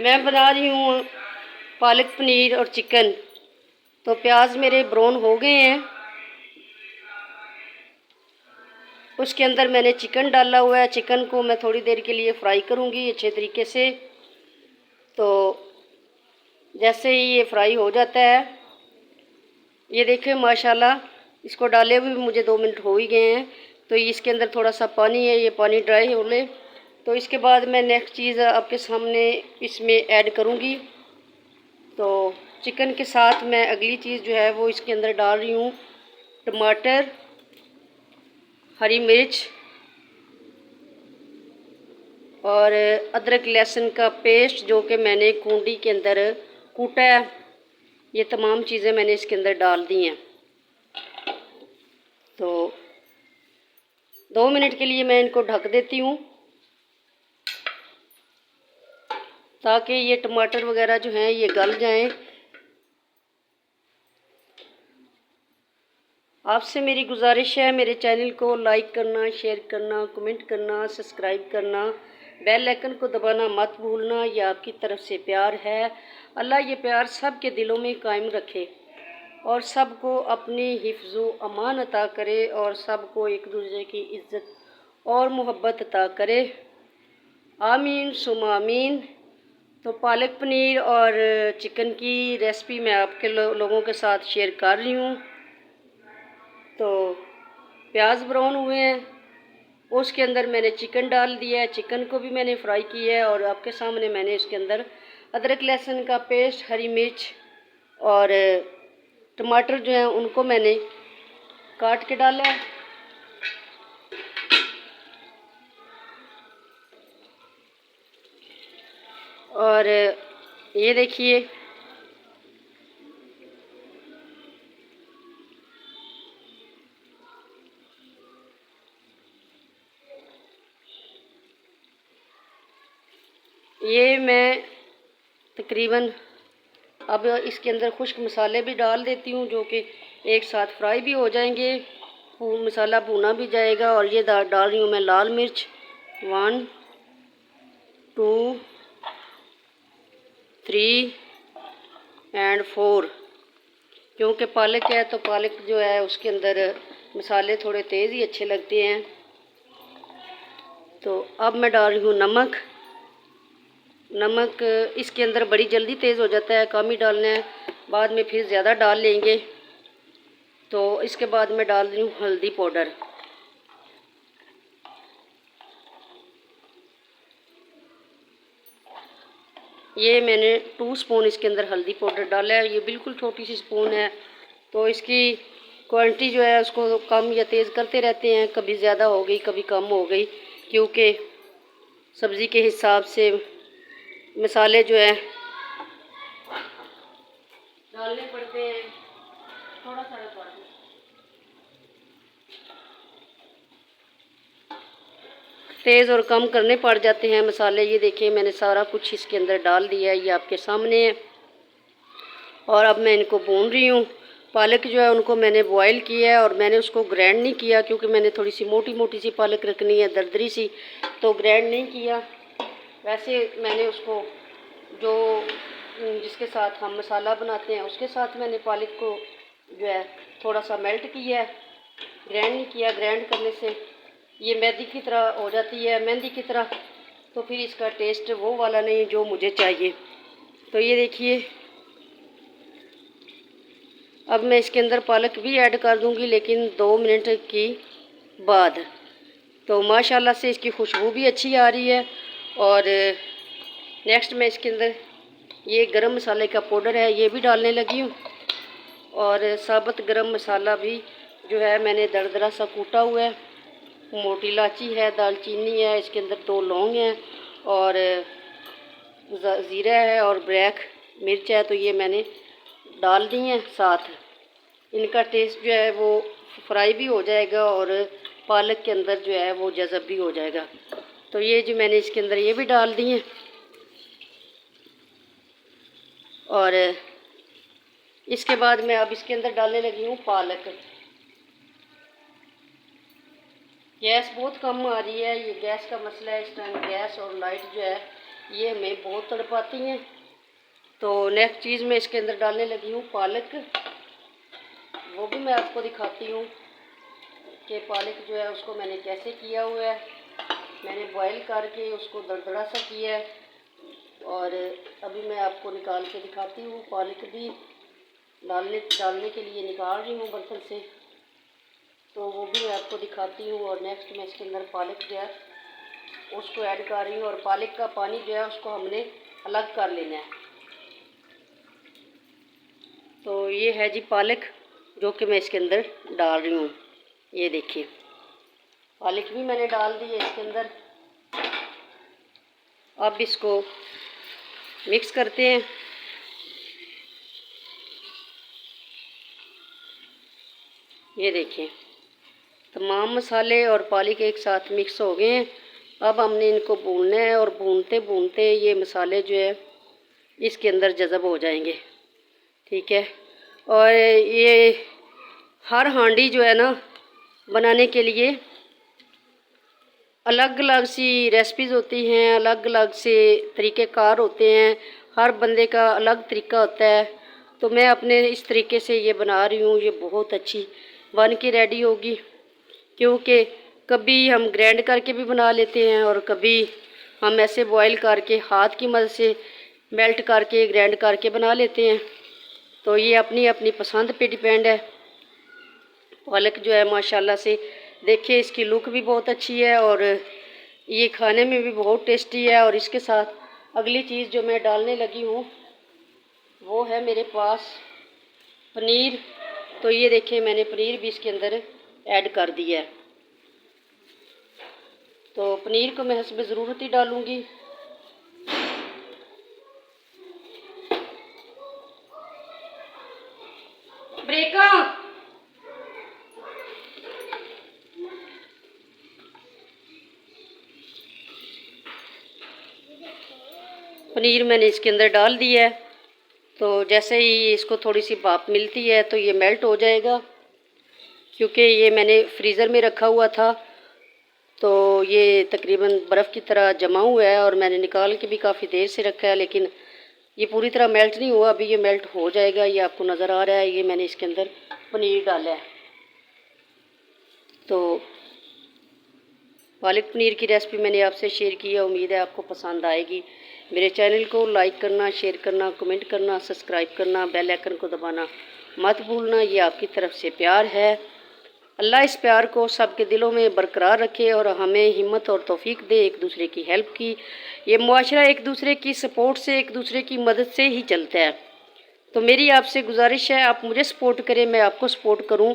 मैं बना रही हूँ पालक पनीर और चिकन। तो प्याज मेरे ब्राउन हो गए हैं। उसके अंदर मैंने चिकन डाला हुआ है। चिकन को मैं थोड़ी देर के लिए फ्राई करूँगी अच्छे तरीके से। तो जैसे ही ये फ्राई हो जाता है, ये देखिए माशाल्लाह, इसको डाले हुए मुझे 2 मिनट हो ही गए हैं। तो इसके अंदर थोड़ा सा पानी है, ये पानी ड्राई हो ले। तो इसके बाद मैं नेक्स्ट चीज़ आपके सामने इसमें ऐड करूँगी। तो चिकन के साथ मैं अगली चीज़ जो है वो इसके अंदर डाल रही हूँ टमाटर, हरी मिर्च और अदरक लहसुन का पेस्ट जो कि मैंने कूंडी के अंदर कूटा है। ये तमाम चीज़ें मैंने इसके अंदर डाल दी हैं। तो 2 मिनट के लिए मैं इनको ढक देती हूँ ताकि ये टमाटर वगैरह जो हैं ये गल जाएं। आपसे मेरी गुजारिश है, मेरे चैनल को लाइक करना, शेयर करना, कमेंट करना, सब्सक्राइब करना, बेल आइकन को दबाना मत भूलना। ये आपकी तरफ से प्यार है। अल्लाह ये प्यार सब के दिलों में कायम रखे और सबको अपनी हिफ्ज़ो अमान अता करे और सबको एक दूसरे की इज़्ज़त और मोहब्बत अता करे। आमीन सुम आमीन। तो पालक पनीर और चिकन की रेसिपी मैं आपके लोगों के साथ शेयर कर रही हूँ। तो प्याज ब्राउन हुए हैं, उसके अंदर मैंने चिकन डाल दिया है। चिकन को भी मैंने फ्राई किया है और आपके सामने मैंने इसके अंदर अदरक लहसुन का पेस्ट, हरी मिर्च और टमाटर जो हैं उनको मैंने काट के डाला है। और ये देखिए ये मैं तकरीबन अब इसके अंदर खुश्क मसाले भी डाल देती हूँ जो कि एक साथ फ्राई भी हो जाएंगे, मसाला भुना भी जाएगा। और ये डाल रही हूँ मैं लाल मिर्च 1 2 3 एंड 4। क्योंकि पालक है तो पालक जो है उसके अंदर मसाले थोड़े तेज़ ही अच्छे लगते हैं। तो अब मैं डाल रही हूँ नमक। नमक इसके अंदर बड़ी जल्दी तेज़ हो जाता है, कम ही डालना है, बाद में फिर ज़्यादा डाल लेंगे। तो इसके बाद मैं डाल रही हूँ हल्दी पाउडर। ये मैंने 2 स्पून इसके अंदर हल्दी पाउडर डाला है। ये बिल्कुल छोटी सी स्पून है। तो इसकी क्वांटिटी जो है उसको कम या तेज़ करते रहते हैं, कभी ज़्यादा हो गई कभी कम हो गई, क्योंकि सब्ज़ी के हिसाब से मसाले जो है डालने पड़ते हैं। थोड़ा सा तेज़ और कम करने पड़ जाते हैं मसाले। ये देखिए मैंने सारा कुछ इसके अंदर डाल दिया है, ये आपके सामने है। और अब मैं इनको भून रही हूँ। पालक जो है उनको मैंने बॉयल किया है और मैंने उसको ग्राइंड नहीं किया, क्योंकि मैंने थोड़ी सी मोटी मोटी सी पालक रखनी है, दरदरी सी, तो ग्राइंड नहीं किया। वैसे मैंने उसको जो जिसके साथ हम मसाला बनाते हैं उसके साथ मैंने पालक को जो है थोड़ा सा मेल्ट किया है, ग्राइंड नहीं किया। ग्राइंड करने से ये मेहंदी की तरह हो जाती है, मेहंदी की तरह, तो फिर इसका टेस्ट वो वाला नहीं जो मुझे चाहिए। तो ये देखिए अब मैं इसके अंदर पालक भी ऐड कर दूंगी, लेकिन 2 मिनट की बाद। तो माशाल्लाह से इसकी खुशबू भी अच्छी आ रही है। और नेक्स्ट मैं इसके अंदर ये गरम मसाले का पाउडर है ये भी डालने लगी हूँ। और साबुत गरम मसाला भी जो है मैंने दरदरा सा कूटा हुआ है। मोटी इलायची है, दालचीनी है, इसके अंदर 2 लौंग हैं और ज़ीरा है और ब्लैक मिर्च है। तो ये मैंने डाल दी हैं साथ। इनका टेस्ट जो है वो फ्राई भी हो जाएगा और पालक के अंदर जो है वो जज़ब भी हो जाएगा। तो ये जो मैंने इसके अंदर ये भी डाल दी हैं। और इसके बाद मैं अब इसके अंदर डालने लगी हूँ पालक। गैस बहुत कम आ रही है, ये गैस का मसला है इस टाइम। गैस और लाइट जो है ये हमें बहुत तड़पाती हैं। तो नेक्स्ट चीज़ मैं इसके अंदर डालने लगी हूँ पालक। वो भी मैं आपको दिखाती हूँ कि पालक जो है उसको मैंने कैसे किया हुआ है। मैंने बॉईल करके उसको दरदरा सा किया है और अभी मैं आपको निकाल के दिखाती हूँ। पालक भी डालने के लिए निकाल रही हूँ बर्तन से, तो वो भी मैं आपको दिखाती हूँ। और नेक्स्ट मैं इसके अंदर पालक जो है उसको ऐड कर रही हूँ और पालक का पानी जो है उसको हमने अलग कर लेना है। तो ये है जी पालक जो कि मैं इसके अंदर डाल रही हूँ। ये देखिए पालक भी मैंने डाल दी है इसके अंदर। अब इसको मिक्स करते हैं। ये देखिए तमाम मसाले और पालक एक साथ मिक्स हो गए हैं। अब हमने इनको भूनना है और भूनते भूनते ये मसाले जो है इसके अंदर जज़ब हो जाएंगे। ठीक है। और ये हर हांडी जो है ना बनाने के लिए अलग अलग सी रेसिपीज़ होती हैं, अलग अलग से तरीक़ेकार होते हैं। हर बंदे का अलग तरीका होता है। तो मैं अपने इस तरीके से ये बना रही हूँ। ये बहुत अच्छी बन के रेडी होगी, क्योंकि कभी हम ग्राइंड करके भी बना लेते हैं और कभी हम ऐसे बॉईल करके हाथ की मदद से मेल्ट करके ग्राइंड करके बना लेते हैं। तो ये अपनी अपनी पसंद पे डिपेंड है। पालक जो है माशाल्लाह से देखिए इसकी लुक भी बहुत अच्छी है और ये खाने में भी बहुत टेस्टी है। और इसके साथ अगली चीज़ जो मैं डालने लगी हूँ वो है मेरे पास पनीर। तो ये देखिए मैंने पनीर भी इसके अंदर ऐड कर दिया है। तो पनीर को मैं हस्ब ज़रूरत ही डालूँगी। ब्रेका पनीर मैंने इसके अंदर डाल दिया है। तो जैसे ही इसको थोड़ी सी भाप मिलती है तो ये मेल्ट हो जाएगा, क्योंकि ये मैंने फ्रीज़र में रखा हुआ था। तो ये तकरीबन बर्फ़ की तरह जमा हुआ है और मैंने निकाल के भी काफ़ी देर से रखा है, लेकिन ये पूरी तरह मेल्ट नहीं हुआ। अभी ये मेल्ट हो जाएगा। ये आपको नज़र आ रहा है, ये मैंने इसके अंदर पनीर डाला है। तो पालक पनीर की रेसिपी मैंने आपसे शेयर की है। उम्मीद है आपको पसंद आएगी। मेरे चैनल को लाइक करना, शेयर करना, कमेंट करना, सब्सक्राइब करना, बेल आइकन को दबाना मत भूलना। ये आपकी तरफ से प्यार है। अल्लाह इस प्यार को सबके दिलों में बरकरार रखे और हमें हिम्मत और तौफीक दे एक दूसरे की हेल्प की। ये मुआशरा एक दूसरे की सपोर्ट से, एक दूसरे की मदद से ही चलता है। तो मेरी आपसे गुजारिश है आप मुझे सपोर्ट करें, मैं आपको सपोर्ट करूं।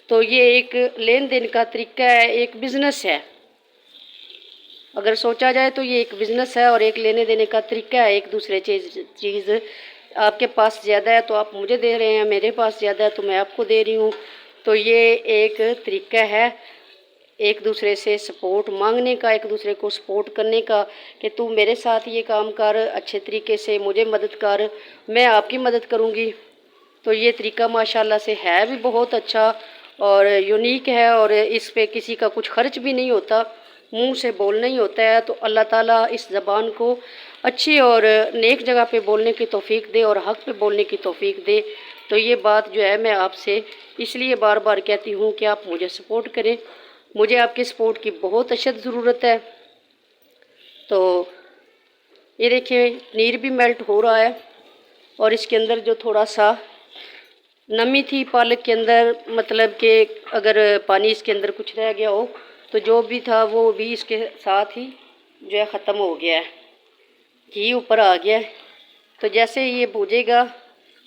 तो ये एक लेन देन का तरीका है, एक बिज़नेस है। अगर सोचा जाए तो ये एक बिज़नेस है और एक लेने देने का तरीका है। एक दूसरे चीज़ आपके पास ज़्यादा है तो आप मुझे दे रहे हैं, मेरे पास ज़्यादा है तो मैं आपको दे रही हूँ। तो ये एक तरीका है एक दूसरे से सपोर्ट मांगने का, एक दूसरे को सपोर्ट करने का कि तू मेरे साथ ये काम कर, अच्छे तरीके से मुझे मदद कर, मैं आपकी मदद करूँगी। तो ये तरीका माशाल्लाह से है भी बहुत अच्छा और यूनिक है और इस पे किसी का कुछ खर्च भी नहीं होता, मुंह से बोलना ही होता है। तो अल्लाह ताला इस ज़बान को अच्छी और नेक जगह पे बोलने की तौफीक दे और हक़ पे बोलने की तौफीक दे। तो ये बात जो है मैं आपसे इसलिए बार बार कहती हूँ कि आप मुझे सपोर्ट करें। मुझे आपके सपोर्ट की बहुत अशद ज़रूरत है। तो ये देखिए पनीर भी मेल्ट हो रहा है और इसके अंदर जो थोड़ा सा नमी थी पालक के अंदर, मतलब कि अगर पानी इसके अंदर कुछ रह गया हो तो जो भी था वो भी इसके साथ ही जो है ख़त्म हो गया है, घी ऊपर आ गया है। तो जैसे ये भूजेगा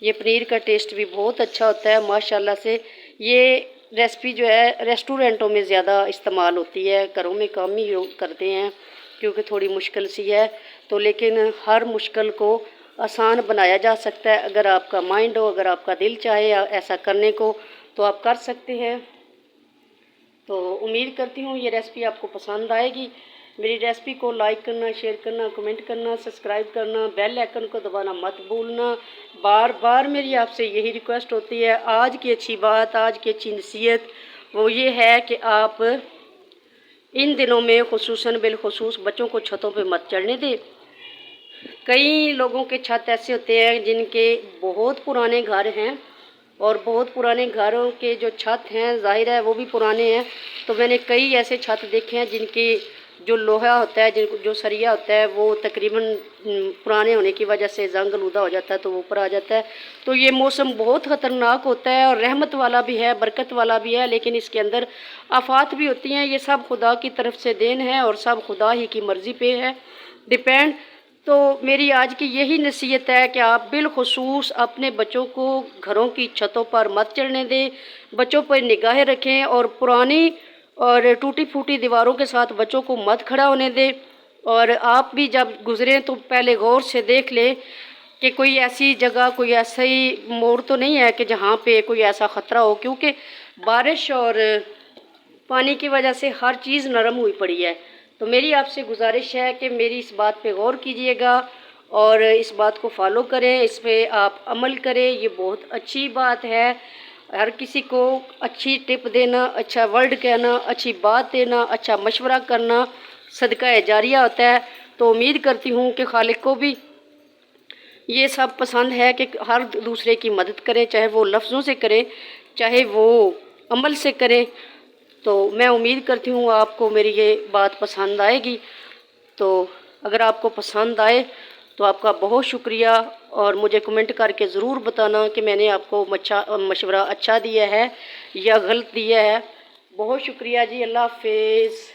ये पनीर का टेस्ट भी बहुत अच्छा होता है माशाल्लाह से। ये रेसिपी जो है रेस्टोरेंटों में ज़्यादा इस्तेमाल होती है, घरों में कम ही यूज़ करते हैं क्योंकि थोड़ी मुश्किल सी है। तो लेकिन हर मुश्किल को आसान बनाया जा सकता है। अगर आपका माइंड हो, अगर आपका दिल चाहे ऐसा करने को तो आप कर सकते हैं। तो उम्मीद करती हूँ ये रेसिपी आपको पसंद आएगी। मेरी रेसिपी को लाइक करना, शेयर करना, कमेंट करना, सब्सक्राइब करना, बेल आइकन को दबाना मत भूलना। बार बार मेरी आपसे यही रिक्वेस्ट होती है। आज की अच्छी बात, आज की अच्छी नसीहत वो ये है कि आप इन दिनों में खुसूसन बिलखुसूस बच्चों को छतों पे मत चढ़ने दें। कई लोगों के छत ऐसे होते हैं जिनके बहुत पुराने घर हैं, और बहुत पुराने घरों के जो छत हैं ज़ाहिर है वो भी पुराने हैं। तो मैंने कई ऐसे छत देखे हैं जिनके जो लोहा होता है, जिनको जो सरिया होता है वो तकरीबन पुराने होने की वजह से जंग आलूदा हो जाता है, तो वो ऊपर आ जाता है। तो ये मौसम बहुत ख़तरनाक होता है और रहमत वाला भी है, बरकत वाला भी है, लेकिन इसके अंदर आफात भी होती हैं। ये सब खुदा की तरफ से देन है और सब खुदा ही की मर्ज़ी पे है डिपेंड। तो मेरी आज की यही नसीहत है कि आप बिलखुसूस अपने बच्चों को घरों की छतों पर मत चढ़ने दें, बच्चों पर निगाहें रखें और पुरानी और टूटी फूटी दीवारों के साथ बच्चों को मत खड़ा होने दें। और आप भी जब गुज़रें तो पहले गौर से देख लें कि कोई ऐसी जगह, कोई ऐसा ही मोड़ तो नहीं है कि जहाँ पे कोई ऐसा ख़तरा हो, क्योंकि बारिश और पानी की वजह से हर चीज़ नरम हुई पड़ी है। तो मेरी आपसे गुजारिश है कि मेरी इस बात पे गौर कीजिएगा और इस बात को फॉलो करें, इस पे आप अमल करें। ये बहुत अच्छी बात है। हर किसी को अच्छी टिप देना, अच्छा वर्ड कहना, अच्छी बात देना, अच्छा मशवरा करना सदका जारिया होता है। तो उम्मीद करती हूँ कि खालिक को भी ये सब पसंद है कि हर दूसरे की मदद करें, चाहे वो लफ्ज़ों से करें, चाहे वो अमल से करें। तो मैं उम्मीद करती हूँ आपको मेरी ये बात पसंद आएगी। तो अगर आपको पसंद आए तो आपका बहुत शुक्रिया, और मुझे कमेंट करके ज़रूर बताना कि मैंने आपको मशवरा अच्छा दिया है या गलत दिया है। बहुत शुक्रिया जी। अल्लाह हाफिज़।